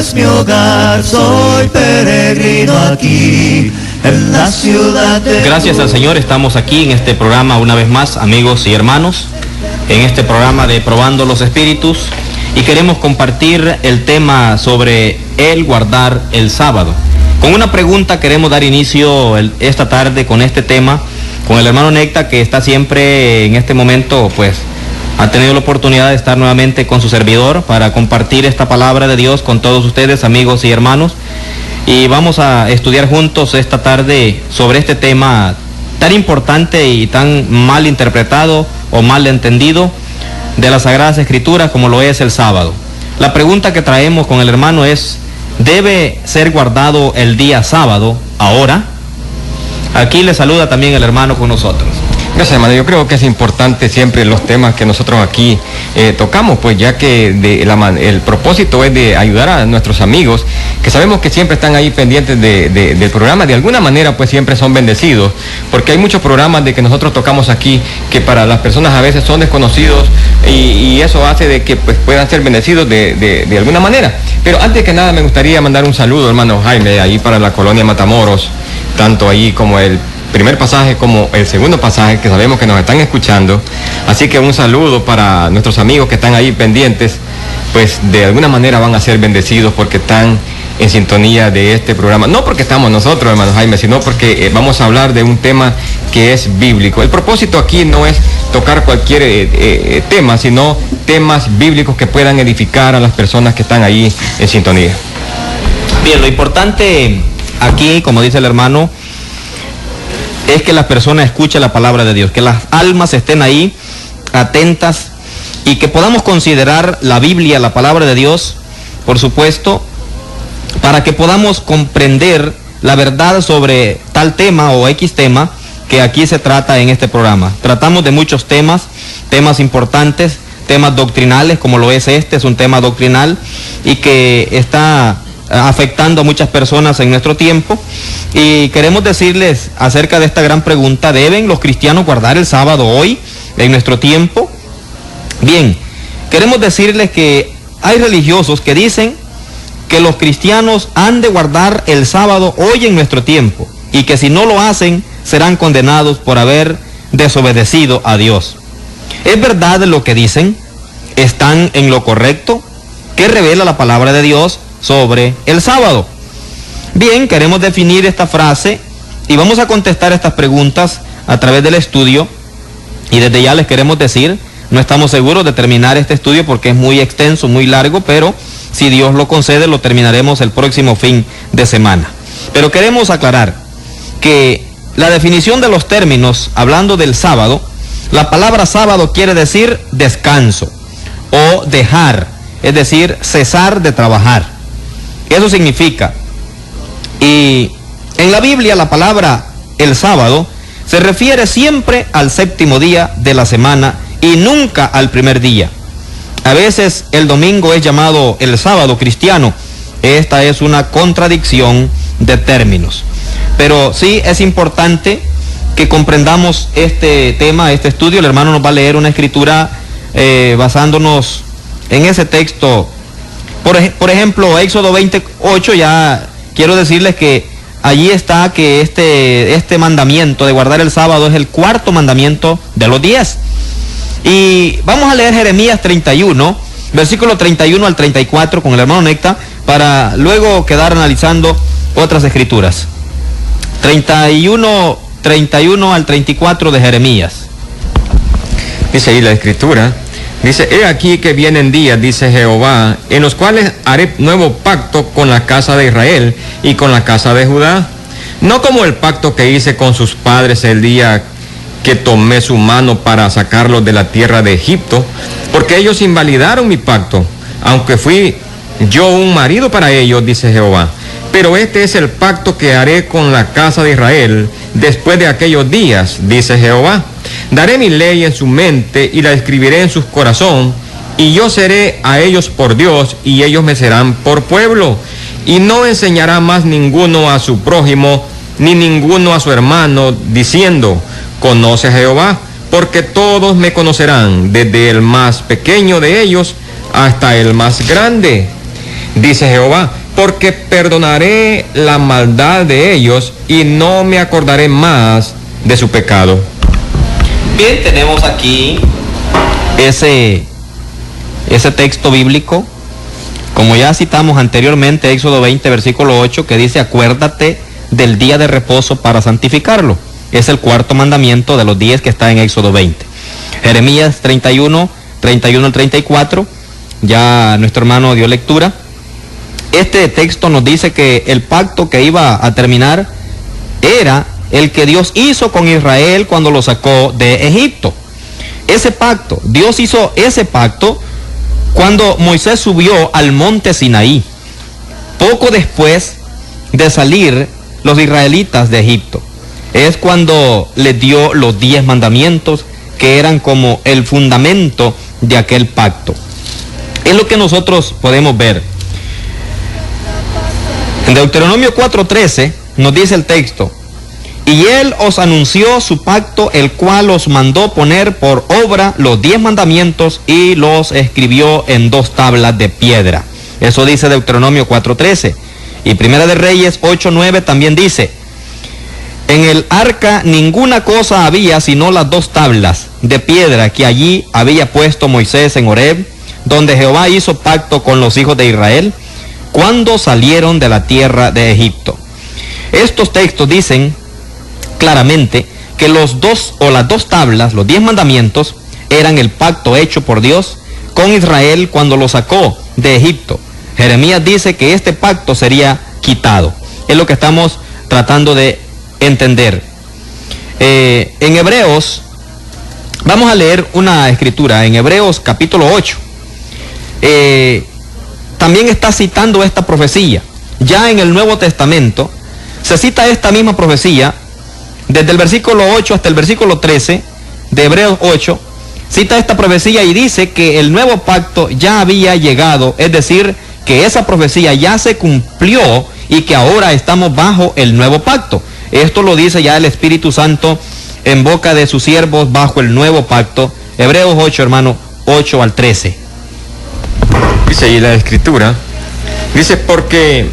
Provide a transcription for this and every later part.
es mi hogar, soy peregrino aquí, en la ciudad de... Gracias al Señor, estamos aquí en este programa una vez más, amigos y hermanos, en este programa de Probando los Espíritus, y queremos compartir el tema sobre el guardar el sábado. Con una pregunta queremos dar inicio esta tarde con este tema, con el hermano Necta, que está siempre en este momento, pues, ha tenido la oportunidad de estar nuevamente con su servidor para compartir esta palabra de Dios con todos ustedes, amigos y hermanos. Y vamos a estudiar juntos esta tarde sobre este tema tan importante y tan mal interpretado o mal entendido de las Sagradas Escrituras como lo es el sábado. La pregunta que traemos con el hermano es: ¿debe ser guardado el día sábado ahora? Aquí le saluda también el hermano con nosotros. Gracias, hermano. Yo creo que es importante siempre los temas que nosotros aquí tocamos, pues ya que el propósito es de ayudar a nuestros amigos, que sabemos que siempre están ahí pendientes del programa. De alguna manera, pues siempre son bendecidos, porque hay muchos programas de que nosotros tocamos aquí que para las personas a veces son desconocidos y eso hace de que pues puedan ser bendecidos de alguna manera. Pero antes que nada me gustaría mandar un saludo, hermano Jaime, ahí para la colonia Matamoros, tanto ahí como el primer pasaje como el segundo pasaje, que sabemos que nos están escuchando. Así que un saludo para nuestros amigos que están ahí pendientes, pues de alguna manera van a ser bendecidos porque están en sintonía de este programa. No porque estamos nosotros, hermano Jaime, sino porque vamos a hablar de un tema que es bíblico. El propósito aquí no es tocar cualquier tema, sino temas bíblicos que puedan edificar a las personas que están ahí en sintonía. Bien, lo importante aquí, como dice el hermano, es que las personas escuchen la palabra de Dios, que las almas estén ahí atentas y que podamos considerar la Biblia, la palabra de Dios, por supuesto, para que podamos comprender la verdad sobre tal tema o X tema que aquí se trata en este programa. Tratamos de muchos temas importantes, temas doctrinales, como lo es es un tema doctrinal y que está afectando a muchas personas en nuestro tiempo. Y queremos decirles acerca de esta gran pregunta: ¿deben los cristianos guardar el sábado hoy, en nuestro tiempo? Bien, queremos decirles que hay religiosos que dicen que los cristianos han de guardar el sábado hoy en nuestro tiempo y que si no lo hacen serán condenados por haber desobedecido a Dios. ¿Es verdad lo que dicen? ¿Están en lo correcto? ¿Qué revela la palabra de Dios sobre el sábado? Bien, queremos definir esta frase y vamos a contestar estas preguntas a través del estudio. Y desde ya les queremos decir, no estamos seguros de terminar este estudio porque es muy extenso, muy largo, pero si Dios lo concede, lo terminaremos el próximo fin de semana. Pero queremos aclarar que la definición de los términos, hablando del sábado, la palabra sábado quiere decir descanso o dejar, es decir, cesar de trabajar. Eso significa. Y en la Biblia la palabra el sábado se refiere siempre al séptimo día de la semana y nunca al primer día. A veces el domingo es llamado el sábado cristiano. Esta es una contradicción de términos. Pero sí es importante que comprendamos este tema, este estudio. El hermano nos va a leer una escritura basándonos en ese texto. Por ejemplo, Éxodo 28, ya quiero decirles que allí está que este mandamiento de guardar el sábado es el cuarto mandamiento de los 10. Y vamos a leer Jeremías 31, versículo 31 al 34 con el hermano Necta, para luego quedar analizando otras escrituras. 31 al 34 de Jeremías. Dice ahí la escritura. Dice: he aquí que vienen días, dice Jehová, en los cuales haré nuevo pacto con la casa de Israel y con la casa de Judá, no como el pacto que hice con sus padres el día que tomé su mano para sacarlos de la tierra de Egipto, porque ellos invalidaron mi pacto, aunque fui yo un marido para ellos, dice Jehová. Pero este es el pacto que haré con la casa de Israel después de aquellos días, dice Jehová. Daré mi ley en su mente y la escribiré en su corazón, y yo seré a ellos por Dios, y ellos me serán por pueblo. Y no enseñará más ninguno a su prójimo, ni ninguno a su hermano, diciendo: conoce a Jehová, porque todos me conocerán, desde el más pequeño de ellos hasta el más grande. dice Jehová, porque perdonaré la maldad de ellos y no me acordaré más de su pecado. Bien, tenemos aquí ese texto bíblico, como ya citamos anteriormente, Éxodo 20, versículo 8, que dice: acuérdate del día de reposo para santificarlo. Es el cuarto mandamiento de los 10 que está en Éxodo 20. Jeremías 31 al 34, ya nuestro hermano dio lectura. Este texto nos dice que el pacto que iba a terminar era el que Dios hizo con Israel cuando lo sacó de Egipto. Ese pacto, Dios hizo ese pacto cuando Moisés subió al monte Sinaí, poco después de salir los israelitas de Egipto. Es cuando les dio los 10 mandamientos, que eran como el fundamento de aquel pacto. Es lo que nosotros podemos ver. En Deuteronomio 4:13 nos dice el texto: y él os anunció su pacto, el cual os mandó poner por obra los 10 mandamientos y los escribió en 2 tablas de piedra. Eso dice Deuteronomio 4:13. Y Primera de Reyes 8:9 también dice: en el arca ninguna cosa había sino las 2 tablas de piedra que allí había puesto Moisés en Horeb, donde Jehová hizo pacto con los hijos de Israel cuando salieron de la tierra de Egipto. Estos textos dicen claramente que las 2 tablas, los 10 mandamientos, eran el pacto hecho por Dios con Israel cuando lo sacó de Egipto. Jeremías dice que este pacto sería quitado. Es lo que estamos tratando de entender. En Hebreos, vamos a leer una escritura, en Hebreos capítulo 8. También está citando esta profecía. Ya en el Nuevo Testamento se cita esta misma profecía, desde el versículo 8 hasta el versículo 13 de Hebreos 8, cita esta profecía y dice que el nuevo pacto ya había llegado, es decir, que esa profecía ya se cumplió y que ahora estamos bajo el nuevo pacto. Esto lo dice ya el Espíritu Santo en boca de sus siervos bajo el nuevo pacto. Hebreos 8, hermano, 8 al 13. Dice ahí la escritura, dice, porque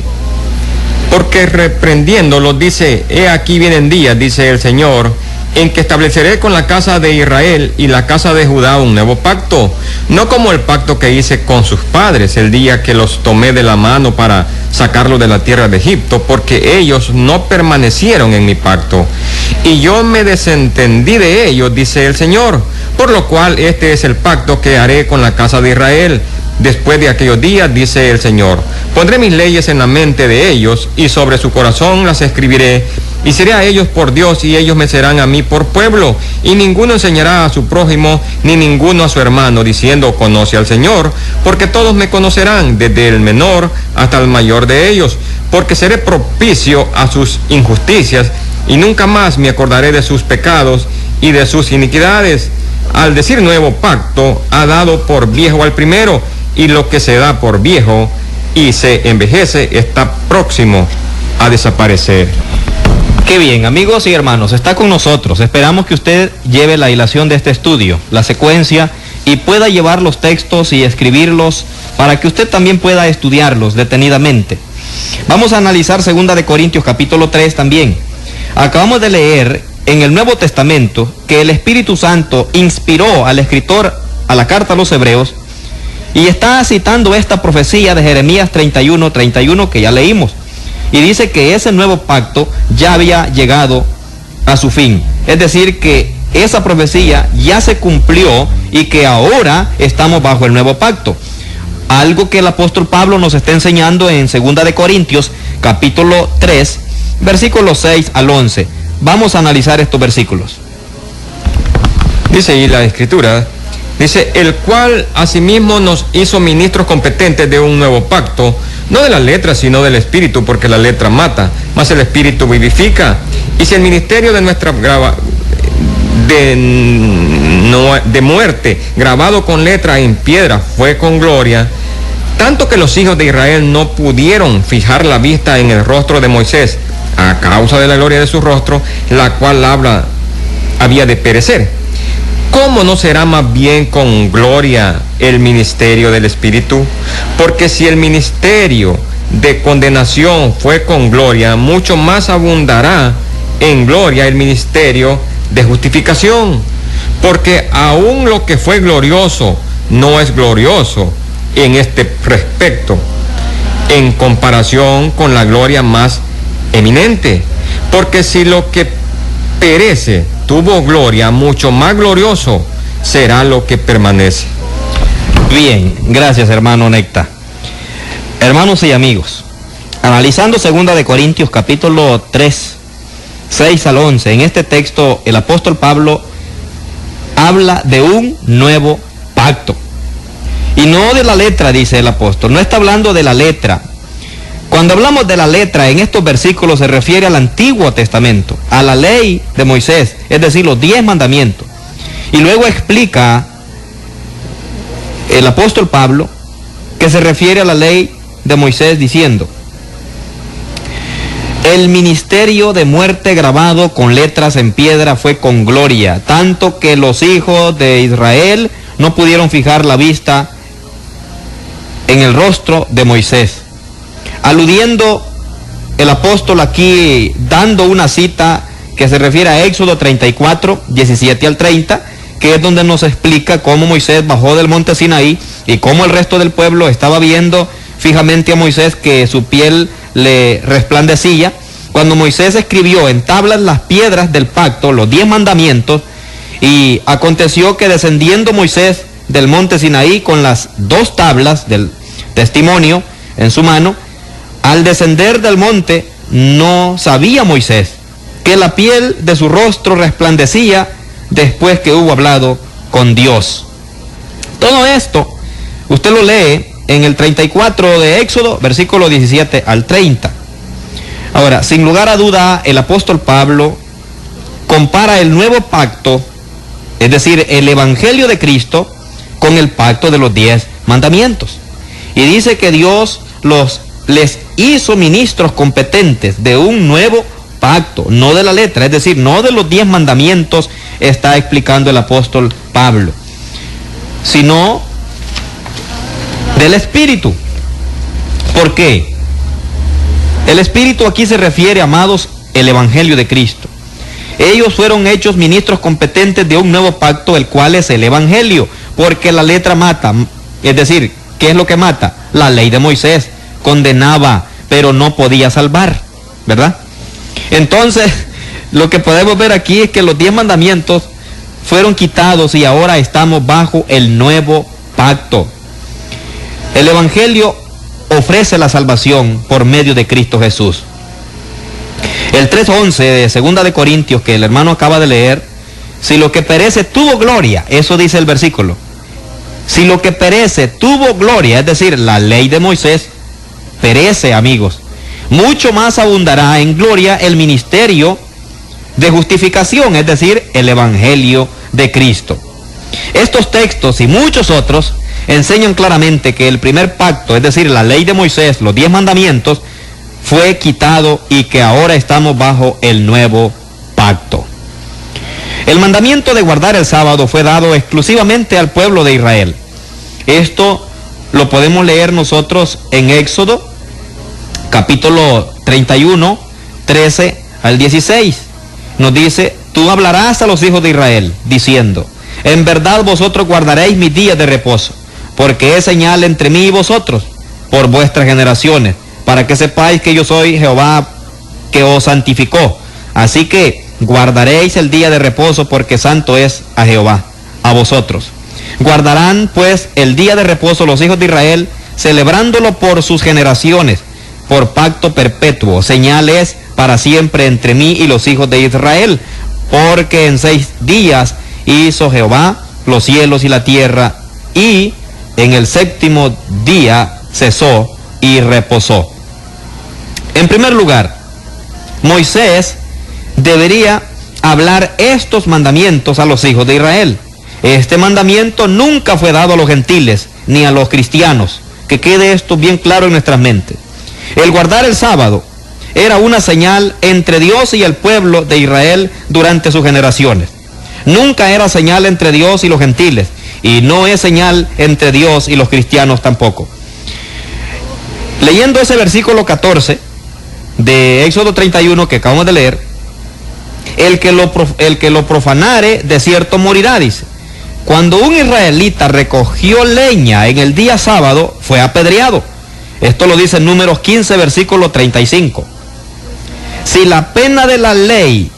reprendiéndolo, dice: he aquí vienen días, dice el Señor, en que estableceré con la casa de Israel y la casa de Judá un nuevo pacto, no como el pacto que hice con sus padres el día que los tomé de la mano para sacarlos de la tierra de Egipto, porque ellos no permanecieron en mi pacto, y yo me desentendí de ellos, dice el Señor, por lo cual este es el pacto que haré con la casa de Israel. Después de aquellos días, dice el Señor, pondré mis leyes en la mente de ellos y sobre su corazón las escribiré, y seré a ellos por Dios y ellos me serán a mí por pueblo, y ninguno enseñará a su prójimo ni ninguno a su hermano diciendo: conoce al Señor, porque todos me conocerán, desde el menor hasta el mayor de ellos, porque seré propicio a sus injusticias y nunca más me acordaré de sus pecados y de sus iniquidades. Al decir nuevo pacto, ha dado por viejo al primero, y lo que se da por viejo y se envejece está próximo a desaparecer. Qué bien, amigos y hermanos, está con nosotros. Esperamos que usted lleve la hilación de este estudio, la secuencia, y pueda llevar los textos y escribirlos para que usted también pueda estudiarlos detenidamente. Vamos a analizar 2 de Corintios capítulo 3 también. Acabamos de leer en el Nuevo Testamento que el Espíritu Santo inspiró al escritor a la carta a los Hebreos, y está citando esta profecía de Jeremías 31 que ya leímos, y dice que ese nuevo pacto ya había llegado a su fin, es decir, que esa profecía ya se cumplió y que ahora estamos bajo el nuevo pacto. Algo que el apóstol Pablo nos está enseñando en 2 de Corintios capítulo 3, versículos 6 al 11. Vamos a analizar estos versículos. Dice ahí la escritura, dice: el cual asimismo nos hizo ministros competentes de un nuevo pacto, no de la letra, sino del espíritu, porque la letra mata, mas el espíritu vivifica. Y si el ministerio de nuestra de muerte, grabado con letra en piedra, fue con gloria, tanto que los hijos de Israel no pudieron fijar la vista en el rostro de Moisés, a causa de la gloria de su rostro, la cual había de perecer. ¿cómo no será más bien con gloria el ministerio del Espíritu? Porque si el ministerio de condenación fue con gloria, mucho más abundará en gloria el ministerio de justificación. Porque aún lo que fue glorioso no es glorioso en este respecto, en comparación con la gloria más eminente. Porque si lo que perece tuvo gloria, mucho más glorioso será lo que permanece. Bien, gracias hermano Necta. Hermanos y amigos, analizando 2 Corintios capítulo 3, 6 al 11, en este texto el apóstol Pablo habla de un nuevo pacto. Y no de la letra, dice el apóstol, no está hablando de la letra. Cuando hablamos de la letra, en estos versículos se refiere al Antiguo Testamento, a la ley de Moisés, es decir, los 10 mandamientos. Y luego explica el apóstol Pablo que se refiere a la ley de Moisés diciendo: el ministerio de muerte grabado con letras en piedra fue con gloria, tanto que los hijos de Israel no pudieron fijar la vista en el rostro de Moisés. Aludiendo el apóstol aquí, dando una cita que se refiere a Éxodo 34, 17 al 30, que es donde nos explica cómo Moisés bajó del monte Sinaí y cómo el resto del pueblo estaba viendo fijamente a Moisés, que su piel le resplandecía. Cuando Moisés escribió en tablas las piedras del pacto, los 10 mandamientos, y aconteció que descendiendo Moisés del monte Sinaí con las 2 tablas del testimonio en su mano, al descender del monte no sabía Moisés que la piel de su rostro resplandecía después que hubo hablado con Dios. Todo esto usted lo lee en el 34 de Éxodo, versículo 17 al 30. Ahora, sin lugar a duda, el apóstol Pablo compara el nuevo pacto, es decir, el evangelio de Cristo, con el pacto de los 10 mandamientos. Y dice que Dios les hizo ministros competentes de un nuevo pacto, no de la letra, es decir, no de los 10 mandamientos, está explicando el apóstol Pablo, sino del Espíritu. ¿Por qué? El Espíritu aquí se refiere, amados, el evangelio de Cristo. Ellos fueron hechos ministros competentes de un nuevo pacto, el cual es el evangelio, porque la letra mata, es decir, ¿qué es lo que mata? La ley de Moisés condenaba, pero no podía salvar, ¿verdad? Entonces, lo que podemos ver aquí es que los 10 mandamientos fueron quitados y ahora estamos bajo el nuevo pacto. El evangelio ofrece la salvación por medio de Cristo Jesús. El 3:11 de 2 Corintios que el hermano acaba de leer, si lo que perece tuvo gloria, eso dice el versículo. Si lo que perece tuvo gloria, es decir, la ley de Moisés perece, amigos, mucho más abundará en gloria el ministerio de justificación, es decir, el evangelio de Cristo. Estos textos y muchos otros enseñan claramente que el primer pacto, es decir, la ley de Moisés, los 10 mandamientos, fue quitado y que ahora estamos bajo el nuevo pacto. El mandamiento de guardar el sábado fue dado exclusivamente al pueblo de Israel. Esto lo podemos leer nosotros en Éxodo, capítulo 31, 13 al 16. Nos dice: tú hablarás a los hijos de Israel, diciendo: en verdad vosotros guardaréis mis días de reposo, porque es señal entre mí y vosotros, por vuestras generaciones, para que sepáis que yo soy Jehová que os santificó. Así que guardaréis el día de reposo, porque santo es a Jehová, a vosotros. Guardarán pues el día de reposo los hijos de Israel, celebrándolo por sus generaciones, por pacto perpetuo, señal es para siempre entre mí y los hijos de Israel, porque en 6 días hizo Jehová los cielos y la tierra, y en el 7º día cesó y reposó. En primer lugar, Moisés debería hablar estos mandamientos a los hijos de Israel. Este mandamiento nunca fue dado a los gentiles ni a los cristianos. Que quede esto bien claro en nuestras mentes. El guardar el sábado era una señal entre Dios y el pueblo de Israel durante sus generaciones. Nunca era señal entre Dios y los gentiles, y no es señal entre Dios y los cristianos tampoco. Leyendo ese versículo 14 de Éxodo 31 que acabamos de leer, el que lo profanare de cierto morirá, dice. Cuando un israelita recogió leña en el día sábado, fue apedreado. Esto lo dice en Números 15, versículo 35. Si la pena de la ley,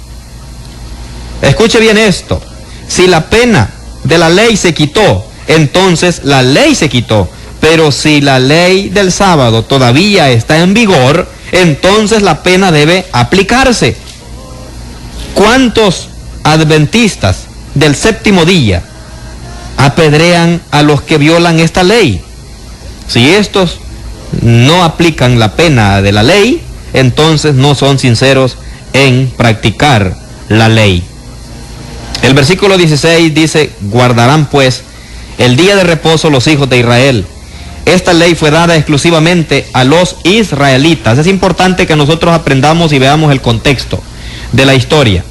escuche bien esto, si la pena de la ley se quitó, entonces la ley se quitó. Pero si la ley del sábado todavía está en vigor, entonces la pena debe aplicarse. ¿Cuántos adventistas del séptimo día apedrean a los que violan esta ley? Si estos no aplican la pena de la ley, entonces no son sinceros en practicar la ley. El versículo 16 dice: guardarán pues el día de reposo los hijos de Israel. Esta ley fue dada exclusivamente a los israelitas. Es importante que nosotros aprendamos y veamos el contexto de la historia.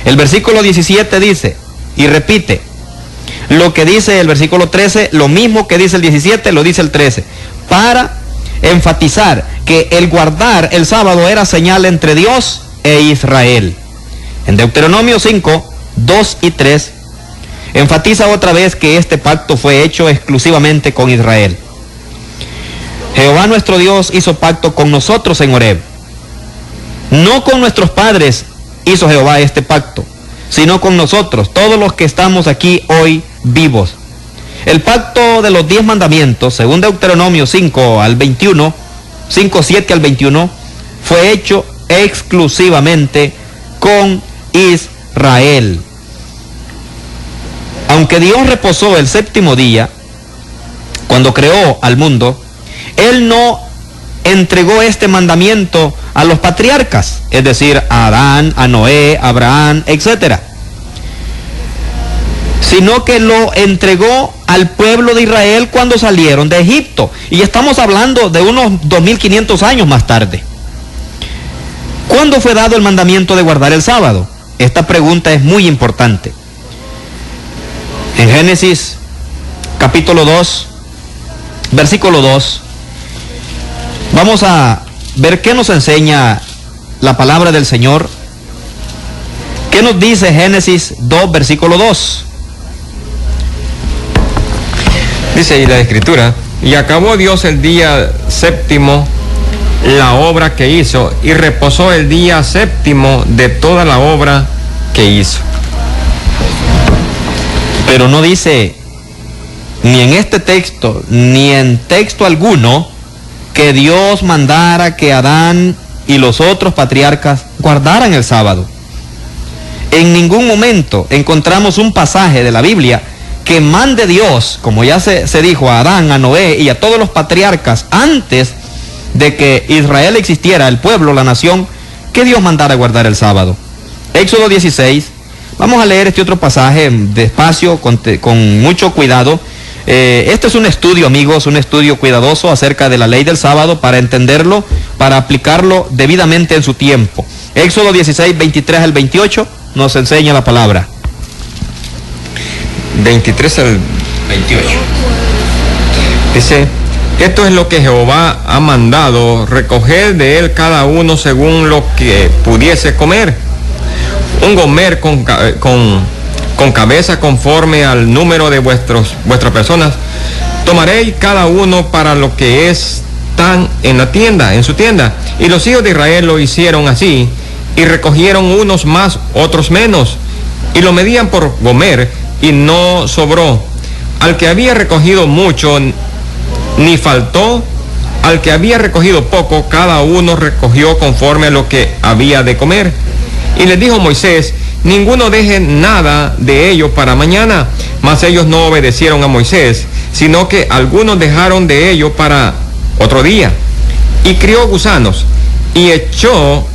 El versículo 17 dice, y repite lo que dice el versículo 13, lo mismo que dice el 17, lo dice el 13, para enfatizar que el guardar el sábado era señal entre Dios e Israel. En Deuteronomio 5, 2 y 3, enfatiza otra vez que este pacto fue hecho exclusivamente con Israel. Jehová nuestro Dios hizo pacto con nosotros en Horeb. No con nuestros padres hizo Jehová este pacto, sino con nosotros, todos los que estamos aquí hoy vivos. El pacto de los 10 mandamientos, según Deuteronomio 5 al 21, 5, 7 al 21, fue hecho exclusivamente con Israel. Aunque Dios reposó el séptimo día, cuando creó al mundo, Él no entregó este mandamiento a los patriarcas, es decir, a Adán, a Noé, a Abraham, etc., sino que lo entregó al pueblo de Israel cuando salieron de Egipto. Y estamos hablando de unos 2500 años más tarde. ¿Cuándo fue dado el mandamiento de guardar el sábado? Esta pregunta es muy importante. En Génesis capítulo 2, versículo 2, vamos a ver qué nos enseña la palabra del Señor. ¿Qué nos dice Génesis 2, versículo 2? Dice ahí la Escritura: y acabó Dios el día séptimo la obra que hizo, y reposó el día séptimo de toda la obra que hizo. Pero no dice, ni en este texto, ni en texto alguno, que Dios mandara que Adán y los otros patriarcas guardaran el sábado. En ningún momento encontramos un pasaje de la Biblia que mande Dios, como ya se dijo, a Adán, a Noé y a todos los patriarcas antes de que Israel existiera, el pueblo, la nación, que Dios mandara guardar el sábado. Éxodo 16, vamos a leer este otro pasaje despacio, con mucho cuidado. Este es un estudio, amigos, un estudio cuidadoso acerca de la ley del sábado para entenderlo, para aplicarlo debidamente en su tiempo. Éxodo 16, 23 al 28 nos enseña la palabra. 23 al 28. Dice: esto es lo que Jehová ha mandado, recoger de él cada uno según lo que pudiese comer. Un gomer con cabeza conforme al número de vuestras personas. Tomaréis cada uno para lo que están en su tienda. Y los hijos de Israel lo hicieron así, y recogieron unos más, otros menos, y lo medían por gomer, y no sobró. Al que había recogido mucho, ni faltó. Al que había recogido poco, cada uno recogió conforme a lo que había de comer. Y les dijo Moisés: ninguno deje nada de ello para mañana. Mas ellos no obedecieron a Moisés, sino que algunos dejaron de ello para otro día. Y crió gusanos, y echó,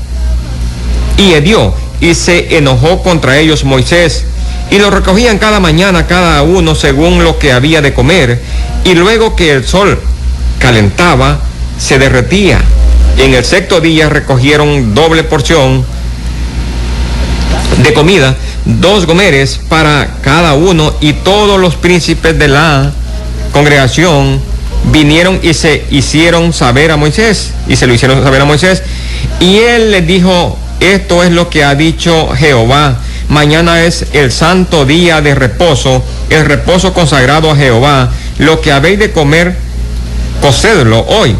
y hedió, y se enojó contra ellos Moisés. Y lo recogían cada mañana cada uno según lo que había de comer, y luego que el sol calentaba, se derretía. Y en el sexto día recogieron doble porción, de comida, 2 gomeres para cada uno, y todos los príncipes de la congregación vinieron y se hicieron saber a Moisés, y él les dijo: esto es lo que ha dicho Jehová: mañana es el santo día de reposo, el reposo consagrado a Jehová. Lo que habéis de comer, cocedlo hoy,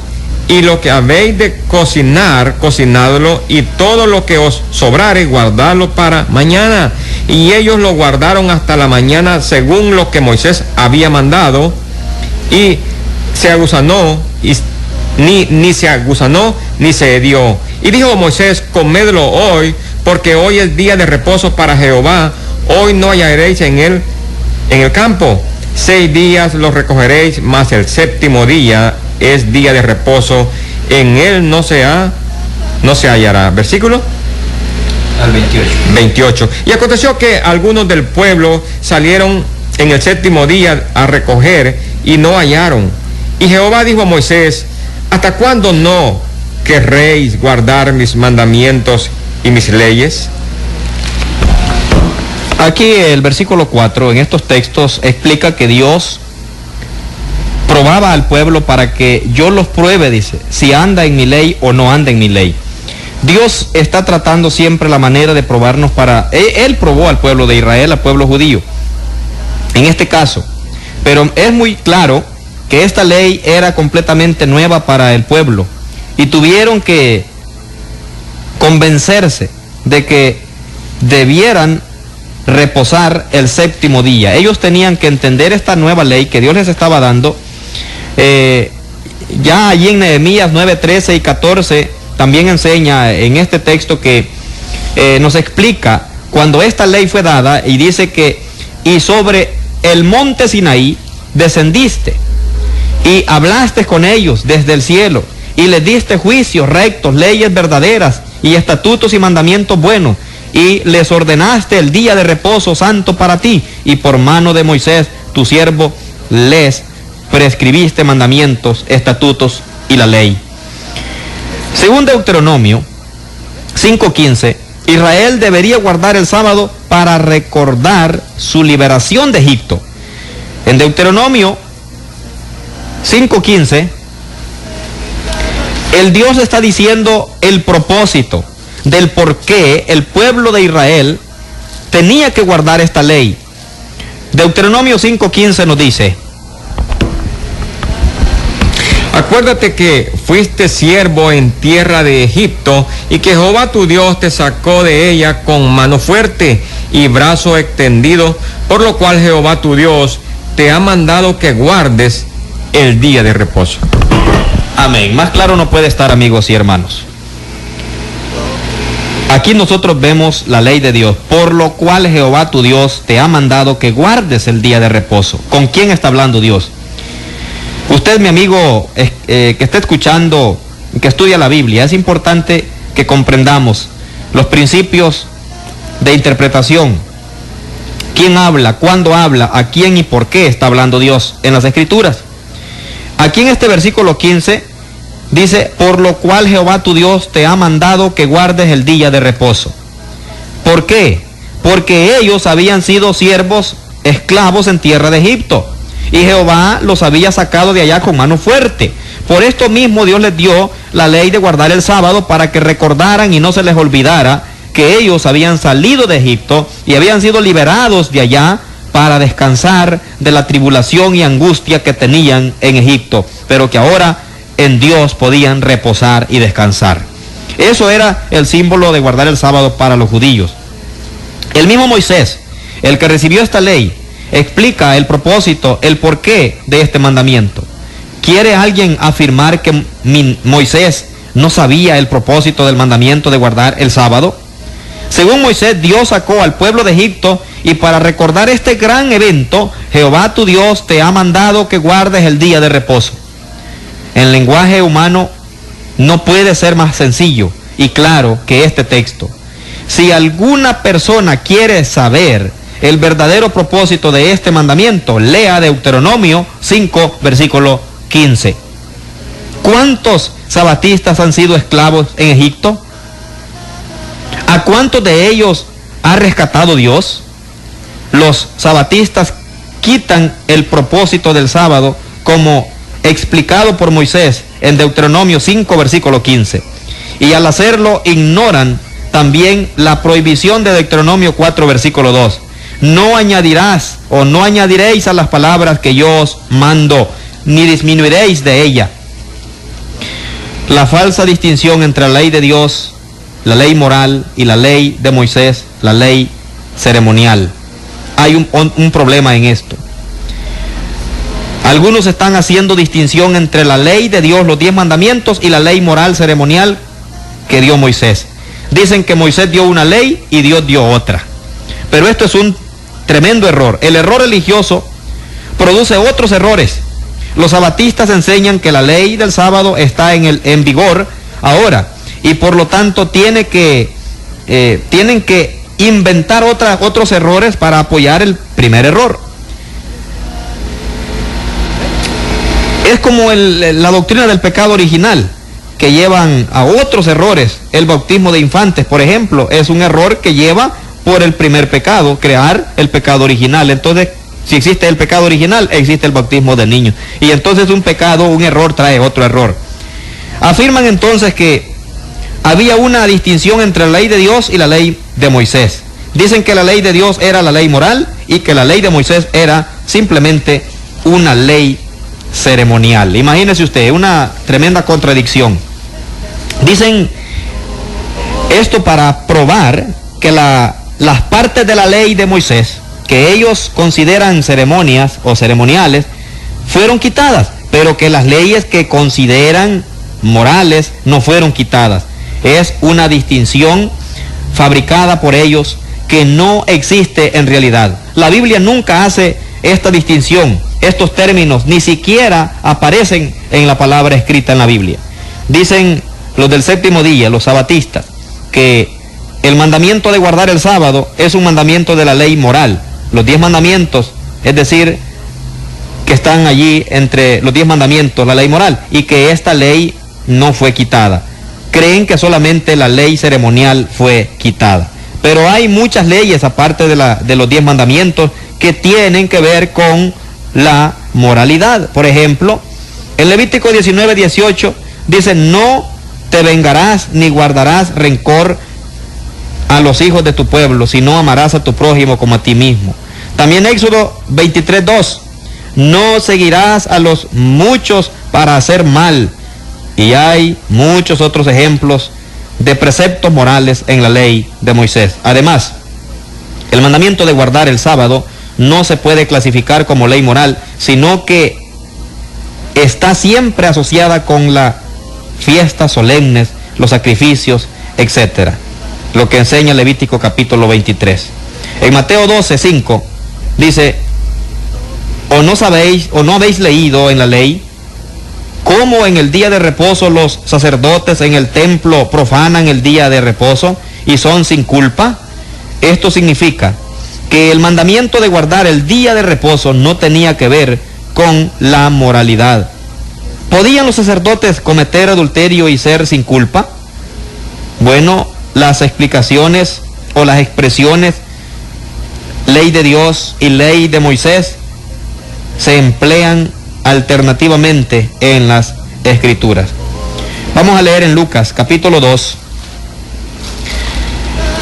y lo que habéis de cocinar, cocinadlo, y todo lo que os sobrare, guardadlo para mañana. Y ellos lo guardaron hasta la mañana, según lo que Moisés había mandado, y se aguzanó, ni se aguzanó, ni se hedió. Y dijo Moisés: comedlo hoy, porque hoy es día de reposo para Jehová. Hoy no hallaréis en el campo. 6 días lo recogeréis, mas el 7º día es día de reposo, en él no se hallará. Versículo al 28. Y aconteció que algunos del pueblo salieron en el 7º día a recoger, y no hallaron. Y Jehová dijo a Moisés: ¿hasta cuándo no querréis guardar mis mandamientos y mis leyes? Aquí el versículo 4 en estos textos explica que Dios probaba al pueblo para que yo los pruebe, dice, si anda en mi ley o no anda en mi ley. Dios está tratando siempre la manera de probarnos Él probó al pueblo de Israel, al pueblo judío, en este caso. Pero es muy claro que esta ley era completamente nueva para el pueblo, y tuvieron que convencerse de que debieran reposar el 7º día. Ellos tenían que entender esta nueva ley que Dios les estaba dando. Ya allí en Nehemías 9, 13 y 14 también enseña en este texto que nos explica cuando esta ley fue dada, y dice que: y sobre el monte Sinaí descendiste y hablaste con ellos desde el cielo, y les diste juicios rectos, leyes verdaderas y estatutos y mandamientos buenos, y les ordenaste el día de reposo santo para ti, y por mano de Moisés tu siervo les prescribiste mandamientos, estatutos y la ley. Según Deuteronomio 5:15, Israel debería guardar el sábado para recordar su liberación de Egipto. En Deuteronomio 5:15, el Dios está diciendo el propósito del por qué el pueblo de Israel tenía que guardar esta ley. Deuteronomio 5:15 nos dice: acuérdate que fuiste siervo en tierra de Egipto, y que Jehová tu Dios te sacó de ella con mano fuerte y brazo extendido, por lo cual Jehová tu Dios te ha mandado que guardes el día de reposo. Amén. Más claro no puede estar, amigos y hermanos. Aquí nosotros vemos la ley de Dios, por lo cual Jehová tu Dios te ha mandado que guardes el día de reposo. ¿Con quién está hablando Dios? Usted, mi amigo, que está escuchando, que estudia la Biblia, es importante que comprendamos los principios de interpretación. ¿Quién habla? ¿Cuándo habla? ¿A quién y por qué está hablando Dios en las Escrituras? Aquí en este versículo 15 dice: por lo cual Jehová tu Dios te ha mandado que guardes el día de reposo. ¿Por qué? Porque ellos habían sido siervos, esclavos en tierra de Egipto, y Jehová los había sacado de allá con mano fuerte. Por esto mismo Dios les dio la ley de guardar el sábado, para que recordaran y no se les olvidara que ellos habían salido de Egipto y habían sido liberados de allá para descansar de la tribulación y angustia que tenían en Egipto, pero que ahora en Dios podían reposar y descansar. Eso era el símbolo de guardar el sábado para los judíos. El mismo Moisés, el que recibió esta ley, explica el propósito, el porqué de este mandamiento. ¿Quiere alguien afirmar que Moisés no sabía el propósito del mandamiento de guardar el sábado? Según Moisés, Dios sacó al pueblo de Egipto, y para recordar este gran evento, Jehová tu Dios te ha mandado que guardes el día de reposo. En lenguaje humano no puede ser más sencillo y claro que este texto. Si alguna persona quiere saber el verdadero propósito de este mandamiento, lea Deuteronomio 5, versículo 15. ¿Cuántos sabatistas han sido esclavos en Egipto? ¿A cuántos de ellos ha rescatado Dios. Los sabatistas quitan el propósito del sábado como explicado por Moisés en Deuteronomio 5, versículo 15. Y al hacerlo ignoran también la prohibición de Deuteronomio 4, versículo 2. No añadirás o no añadiréis a las palabras que yo os mando, ni disminuiréis de ella. La falsa distinción entre la ley de Dios, la ley moral, y la ley de Moisés, la ley ceremonial. Hay un problema en esto. Algunos están haciendo distinción entre la ley de Dios, los 10 mandamientos, y la ley moral ceremonial que dio Moisés. Dicen que Moisés dio una ley y Dios dio otra. Pero esto es un tremendo error. El error religioso produce otros errores. Los sabatistas enseñan que la ley del sábado está en vigor ahora, y por lo tanto tienen que inventar otros errores para apoyar el primer error. Es como la doctrina del pecado original, que llevan a otros errores. El bautismo de infantes, por ejemplo, es un error que lleva por el primer pecado, crear el pecado original. Entonces, si existe el pecado original, existe el bautismo de niños. Y entonces un error trae otro error. Afirman entonces que había una distinción entre la ley de Dios y la ley de Moisés. Dicen que la ley de Dios era la ley moral y que la ley de Moisés era simplemente una ley ceremonial. Imagínese usted, una tremenda contradicción. Dicen esto para probar que las partes de la ley de Moisés, que ellos consideran ceremonias o ceremoniales, fueron quitadas, pero que las leyes que consideran morales no fueron quitadas. Es una distinción fabricada por ellos que no existe en realidad. La Biblia nunca hace esta distinción. Estos términos ni siquiera aparecen en la palabra escrita en la Biblia. Dicen los del séptimo día, los sabatistas, que el mandamiento de guardar el sábado es un mandamiento de la ley moral. Los 10 mandamientos, es decir, que están allí entre los 10 mandamientos, la ley moral, y que esta ley no fue quitada. Creen que solamente la ley ceremonial fue quitada. Pero hay muchas leyes, aparte de los 10 mandamientos, que tienen que ver con la moralidad. Por ejemplo, en Levítico 19:18 dice: no te vengarás ni guardarás rencor a los hijos de tu pueblo, sino amarás a tu prójimo como a ti mismo. También Éxodo 23:2, no seguirás a los muchos para hacer mal. Y hay muchos otros ejemplos de preceptos morales en la ley de Moisés. Además, el mandamiento de guardar el sábado no se puede clasificar como ley moral, sino que está siempre asociada con las fiestas solemnes, los sacrificios, etc. Lo que enseña Levítico capítulo 23. En Mateo 12:5 dice: ¿o no sabéis o no habéis leído en la ley cómo en el día de reposo los sacerdotes en el templo profanan el día de reposo y son sin culpa? Esto significa que el mandamiento de guardar el día de reposo no tenía que ver con la moralidad. ¿Podían los sacerdotes cometer adulterio y ser sin culpa? Bueno, las explicaciones o las expresiones ley de Dios y ley de Moisés se emplean alternativamente en las Escrituras. Vamos a leer en Lucas capítulo 2.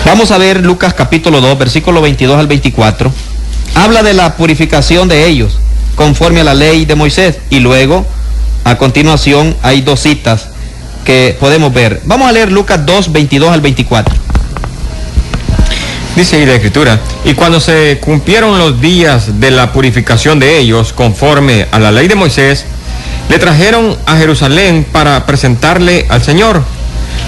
Vamos a ver Lucas capítulo 2, versículo 22 al 24. Habla de la purificación de ellos conforme a la ley de Moisés, y luego a continuación hay 2 citas que podemos ver. Vamos a leer Lucas 2, 22 al 24. Dice ahí la Escritura: y cuando se cumplieron los días de la purificación de ellos, conforme a la ley de Moisés, le trajeron a Jerusalén para presentarle al Señor.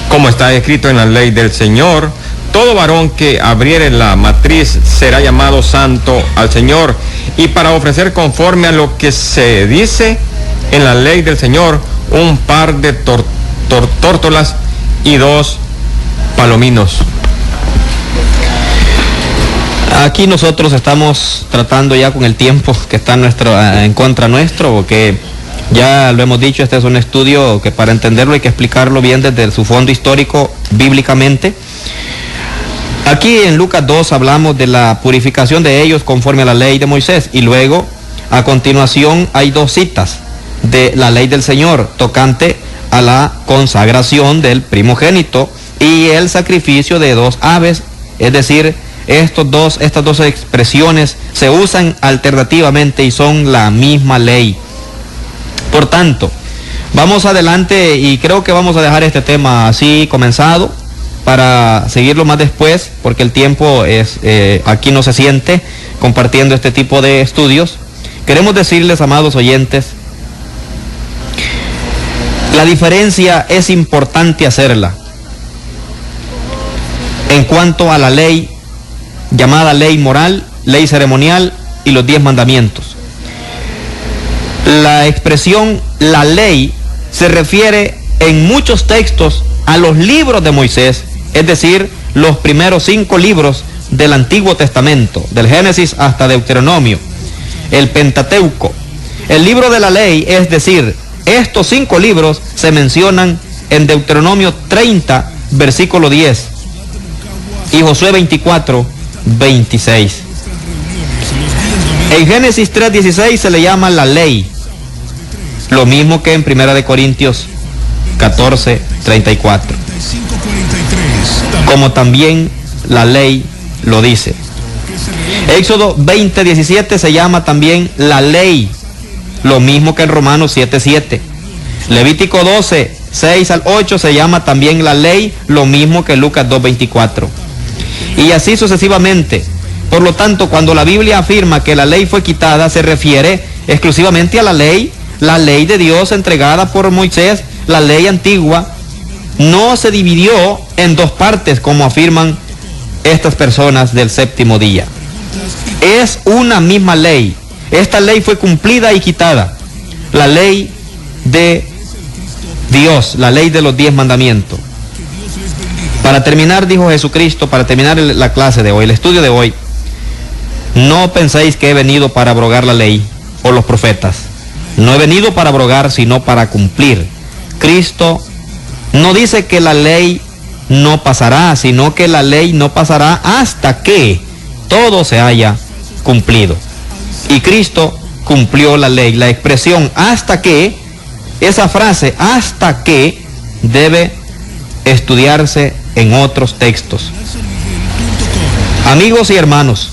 Como está escrito en la ley del Señor, todo varón que abriere la matriz será llamado santo al Señor. Y para ofrecer conforme a lo que se dice en la ley del Señor, un par de tórtolas y 2 palominos. Aquí nosotros estamos tratando ya con el tiempo que está en contra nuestro, porque ya lo hemos dicho, este es un estudio que para entenderlo hay que explicarlo bien desde su fondo histórico bíblicamente. Aquí en Lucas 2 hablamos de la purificación de ellos conforme a la ley de Moisés, y luego a continuación hay dos citas de la ley del Señor tocante a la consagración del primogénito y el sacrificio de 2 aves. Es decir, estas dos expresiones se usan alternativamente y son la misma ley. Por tanto, vamos adelante y creo que vamos a dejar este tema así comenzado para seguirlo más después, porque el tiempo aquí no se siente compartiendo este tipo de estudios. Queremos decirles, amados oyentes, la diferencia es importante hacerla en cuanto a la ley llamada ley moral, ley ceremonial y los 10 mandamientos. La expresión la ley se refiere en muchos textos a los libros de Moisés, es decir, los primeros 5 libros del Antiguo Testamento, del Génesis hasta Deuteronomio, el Pentateuco. El libro de la ley, es decir, estos 5 libros se mencionan en Deuteronomio 30, versículo 10, y Josué 24, 26. En Génesis 3:16 se le llama la ley, lo mismo que en 1 Corintios 14, 34. Como también la ley lo dice. Éxodo 20:17 se llama también la ley, lo mismo que en Romanos 7:7. Levítico 12, 6 al 8 se llama también la ley, lo mismo que Lucas 2:24. Y así sucesivamente. Por lo tanto, cuando la Biblia afirma que la ley fue quitada, se refiere exclusivamente a la ley de Dios entregada por Moisés, la ley antigua. No se dividió en 2 partes como afirman estas personas del séptimo día. Es una misma ley. Esta ley fue cumplida y quitada. La ley de Dios, la ley de los 10 mandamientos. Para terminar, dijo Jesucristo, para terminar la clase de hoy, el estudio de hoy, no penséis que he venido para abrogar la ley o los profetas. No he venido para abrogar, sino para cumplir. Cristo no dice que la ley no pasará, sino que la ley no pasará hasta que todo se haya cumplido. Y Cristo cumplió la ley. La expresión hasta que, esa frase hasta que, debe estudiarse en otros textos. Amigos y hermanos,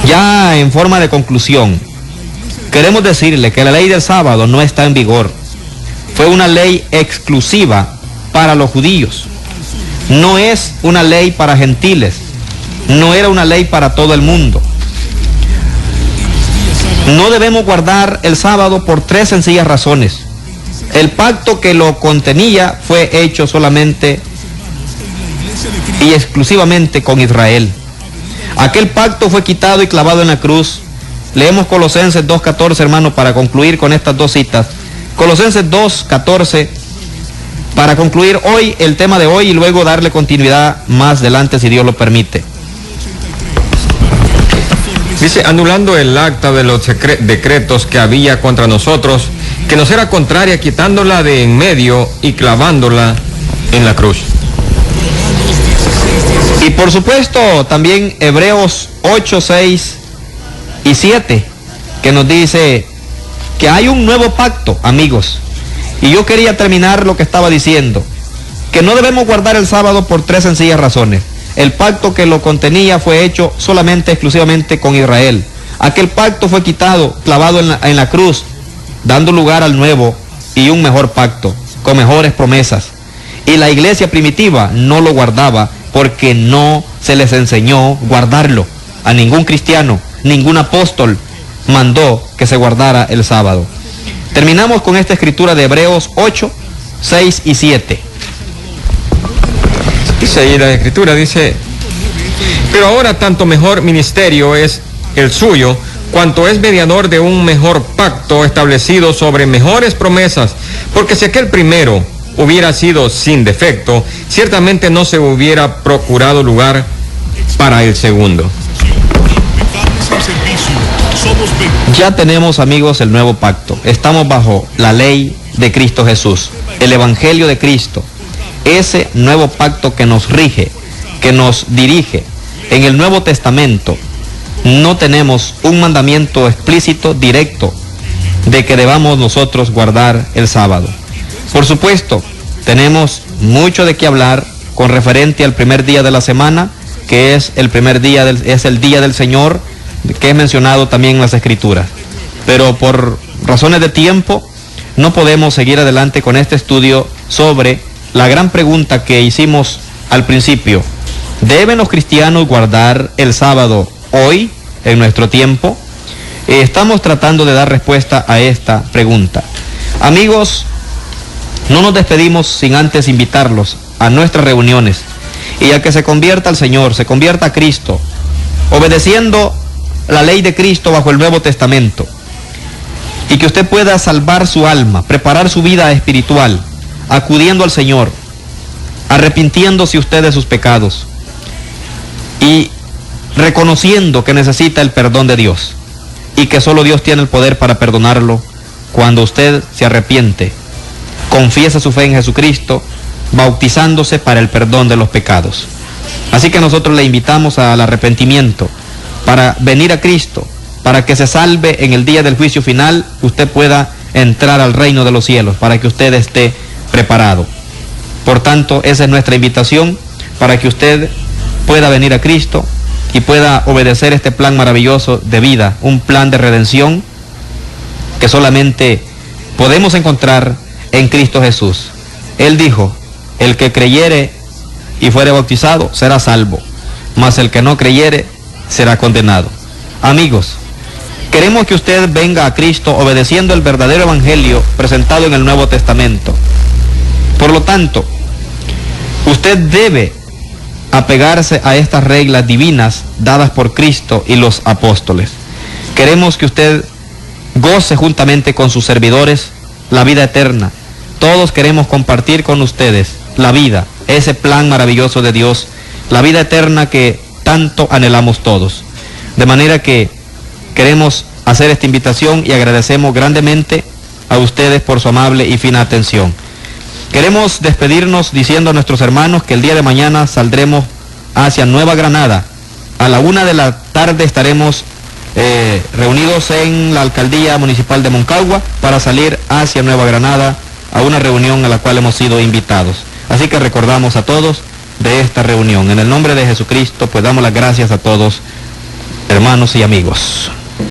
ya en forma de conclusión, queremos decirle que la ley del sábado no está en vigor. Fue una ley exclusiva para los judíos. No es una ley para gentiles. No era una ley para todo el mundo. No debemos guardar el sábado por 3 sencillas razones. El pacto que lo contenía fue hecho solamente y exclusivamente con Israel. Aquel pacto fue quitado y clavado en la cruz. Leemos Colosenses 2:14, hermano, para concluir con estas 2 citas. Colosenses 2:14, para concluir hoy el tema de hoy y luego darle continuidad más adelante si Dios lo permite. Dice, anulando el acta de los decretos que había contra nosotros, que nos era contraria, quitándola de en medio y clavándola en la cruz. Y por supuesto también Hebreos 8, 6 y 7, que nos dice que hay un nuevo pacto, amigos. Y yo quería terminar lo que estaba diciendo, que no debemos guardar el sábado por 3 sencillas razones. El pacto que lo contenía fue hecho solamente, exclusivamente con Israel. Aquel pacto fue quitado, clavado en la cruz, dando lugar al nuevo y un mejor pacto, con mejores promesas. Y la iglesia primitiva no lo guardaba porque no se les enseñó guardarlo. A ningún cristiano, ningún apóstol mandó que se guardara el sábado. Terminamos con esta escritura de Hebreos 8, 6 y 7. Dice ahí la escritura, dice, pero ahora tanto mejor ministerio es el suyo, cuanto es mediador de un mejor pacto establecido sobre mejores promesas, porque si aquel primero hubiera sido sin defecto, ciertamente no se hubiera procurado lugar para el segundo. Ya tenemos, amigos, el nuevo pacto. Estamos bajo la ley de Cristo Jesús, el evangelio de Cristo, ese nuevo pacto que nos rige, que nos dirige en el Nuevo Testamento, no tenemos un mandamiento explícito, directo, de que debamos nosotros guardar el sábado. Por supuesto, tenemos mucho de qué hablar con referente al primer día de la semana, que es el primer día es el día del Señor, que es mencionado también en las Escrituras. Pero por razones de tiempo, no podemos seguir adelante con este estudio sobre la gran pregunta que hicimos al principio. ¿Deben los cristianos guardar el sábado hoy, en nuestro tiempo? Estamos tratando de dar respuesta a esta pregunta. Amigos, no nos despedimos sin antes invitarlos a nuestras reuniones y a que se convierta al Señor, se convierta a Cristo, obedeciendo la ley de Cristo bajo el Nuevo Testamento, y que usted pueda salvar su alma, preparar su vida espiritual, acudiendo al Señor, arrepintiéndose usted de sus pecados y reconociendo que necesita el perdón de Dios y que solo Dios tiene el poder para perdonarlo cuando usted se arrepiente, confiesa su fe en Jesucristo, bautizándose para el perdón de los pecados. Así que nosotros le invitamos al arrepentimiento para venir a Cristo, para que se salve en el día del juicio final, usted pueda entrar al reino de los cielos, para que usted esté preparado. Por tanto, esa es nuestra invitación, para que usted pueda venir a Cristo y pueda obedecer este plan maravilloso de vida, un plan de redención que solamente podemos encontrar en Cristo Jesús. Él dijo: el que creyere y fuere bautizado será salvo, mas el que no creyere será condenado. Amigos, queremos que usted venga a Cristo obedeciendo el verdadero evangelio presentado en el Nuevo Testamento. Por lo tanto, usted debe apegarse a estas reglas divinas dadas por Cristo y los apóstoles. Queremos que usted goce juntamente con sus servidores la vida eterna. Todos queremos compartir con ustedes la vida, ese plan maravilloso de Dios, la vida eterna que tanto anhelamos todos. De manera que queremos hacer esta invitación y agradecemos grandemente a ustedes por su amable y fina atención. Queremos despedirnos diciendo a nuestros hermanos que el día de mañana saldremos hacia Nueva Granada. A la 1 de la tarde estaremos reunidos en la Alcaldía Municipal de Moncagua para salir hacia Nueva Granada a una reunión a la cual hemos sido invitados. Así que recordamos a todos de esta reunión. En el nombre de Jesucristo, pues damos las gracias a todos, hermanos y amigos.